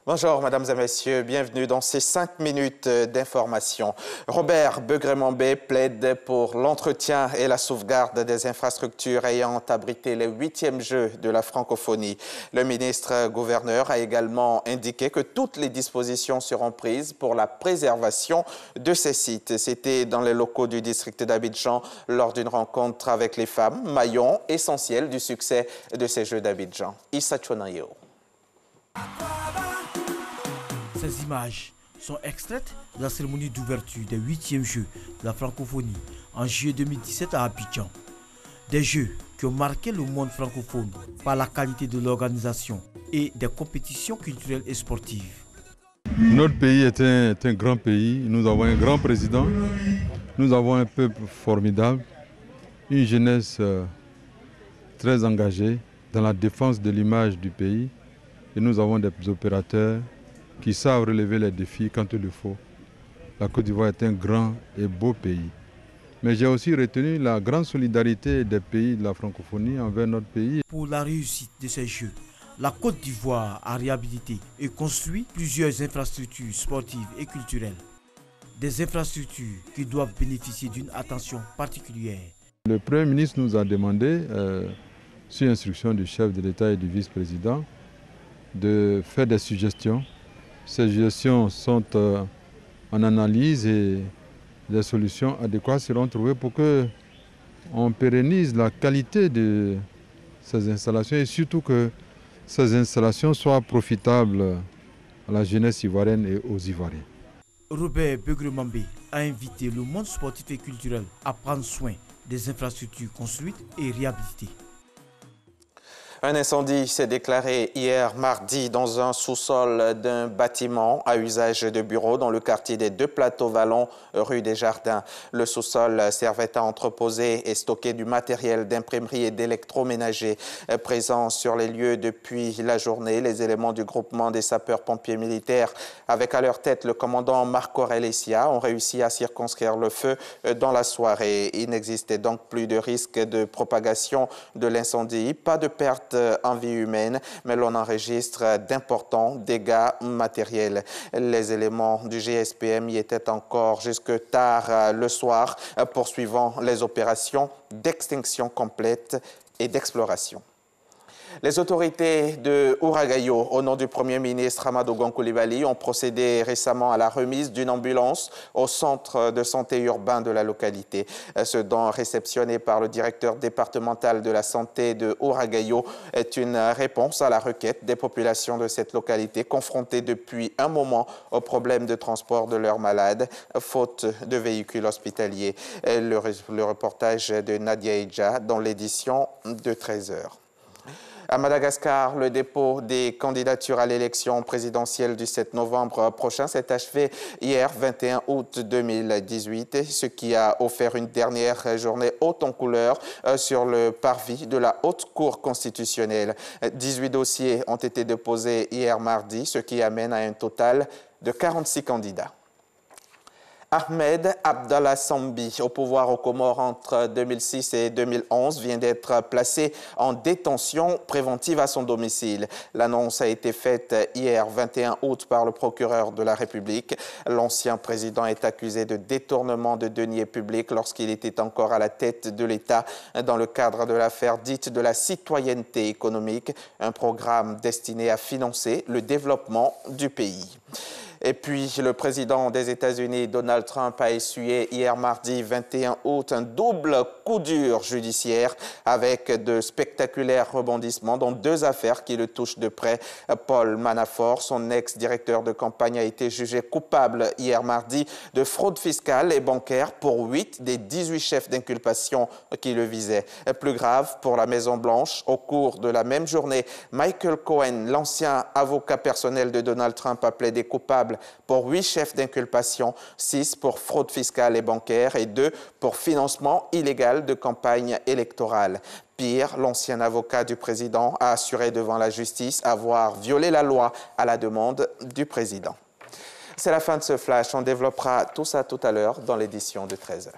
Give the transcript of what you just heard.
Bonjour, mesdames et messieurs, bienvenue dans ces 5 minutes d'information. Robert Begremambé plaide pour l'entretien et la sauvegarde des infrastructures ayant abrité les 8e Jeux de la francophonie. Le ministre-gouverneur a également indiqué que toutes les dispositions seront prises pour la préservation de ces sites. C'était dans les locaux du district d'Abidjan lors d'une rencontre avec les femmes, maillon essentiel du succès de ces Jeux d'Abidjan. Issa Chonayo. Ces images sont extraites de la cérémonie d'ouverture des 8e Jeux de la francophonie en juillet 2017 à Abidjan. Des Jeux qui ont marqué le monde francophone par la qualité de l'organisation et des compétitions culturelles et sportives. Notre pays est un grand pays, nous avons un grand président, nous avons un peuple formidable, une jeunesse très engagée dans la défense de l'image du pays et nous avons des opérateurs qui savent relever les défis quand il le faut. La Côte d'Ivoire est un grand et beau pays. Mais j'ai aussi retenu la grande solidarité des pays de la francophonie envers notre pays. Pour la réussite de ces Jeux, la Côte d'Ivoire a réhabilité et construit plusieurs infrastructures sportives et culturelles. Des infrastructures qui doivent bénéficier d'une attention particulière. Le Premier ministre nous a demandé, sur instruction du chef de l'État et du vice-président, de faire des suggestions. Ces suggestions sont en analyse et des solutions adéquates seront trouvées pour qu'on pérennise la qualité de ces installations et surtout que ces installations soient profitables à la jeunesse ivoirienne et aux Ivoiriens. Robert Begremambé a invité le monde sportif et culturel à prendre soin des infrastructures construites et réhabilitées. Un incendie s'est déclaré hier mardi dans un sous-sol d'un bâtiment à usage de bureau dans le quartier des Deux Plateaux Vallons, rue des Jardins. Le sous-sol servait à entreposer et stocker du matériel d'imprimerie et d'électroménager. Présents sur les lieux depuis la journée, les éléments du groupement des sapeurs-pompiers militaires, avec à leur tête le commandant Marc-Aurèle Essia, ont réussi à circonscrire le feu dans la soirée. Il n'existait donc plus de risque de propagation de l'incendie, pas de perte en vie humaine, mais l'on enregistre d'importants dégâts matériels. Les éléments du GSPM y étaient encore jusque tard le soir, poursuivant les opérations d'extinction complète et d'exploration. Les autorités de Ouragayo, au nom du Premier ministre Amadou Gon Coulibaly, ont procédé récemment à la remise d'une ambulance au centre de santé urbain de la localité. Ce don réceptionné par le directeur départemental de la santé de Ouragayo est une réponse à la requête des populations de cette localité confrontées depuis un moment aux problèmes de transport de leurs malades, faute de véhicules hospitaliers. Le reportage de Nadia Eidja dans l'édition de 13h. À Madagascar, le dépôt des candidatures à l'élection présidentielle du 7 novembre prochain s'est achevé hier 21 août 2018, ce qui a offert une dernière journée haute en couleur sur le parvis de la Haute Cour constitutionnelle. 18 dossiers ont été déposés hier mardi, ce qui amène à un total de 46 candidats. Ahmed Abdallah Sambi, au pouvoir aux Comores entre 2006 et 2011, vient d'être placé en détention préventive à son domicile. L'annonce a été faite hier 21 août par le procureur de la République. L'ancien président est accusé de détournement de deniers publics lorsqu'il était encore à la tête de l'État dans le cadre de l'affaire dite de la citoyenneté économique, un programme destiné à financer le développement du pays. Et puis, le président des États-Unis, Donald Trump, a essuyé hier mardi 21 août un double coup dur judiciaire avec de spectaculaires rebondissements dans 2 affaires qui le touchent de près. Paul Manafort, son ex-directeur de campagne, a été jugé coupable hier mardi de fraude fiscale et bancaire pour 8 des 18 chefs d'inculpation qui le visaient. Plus grave, pour la Maison-Blanche, au cours de la même journée, Michael Cohen, l'ancien avocat personnel de Donald Trump, a plaidé coupable pour 8 chefs d'inculpation, 6 pour fraude fiscale et bancaire et 2 pour financement illégal de campagne électorale. Pire, l'ancien avocat du président a assuré devant la justice avoir violé la loi à la demande du président. C'est la fin de ce flash. On développera tout ça tout à l'heure dans l'édition de 13h.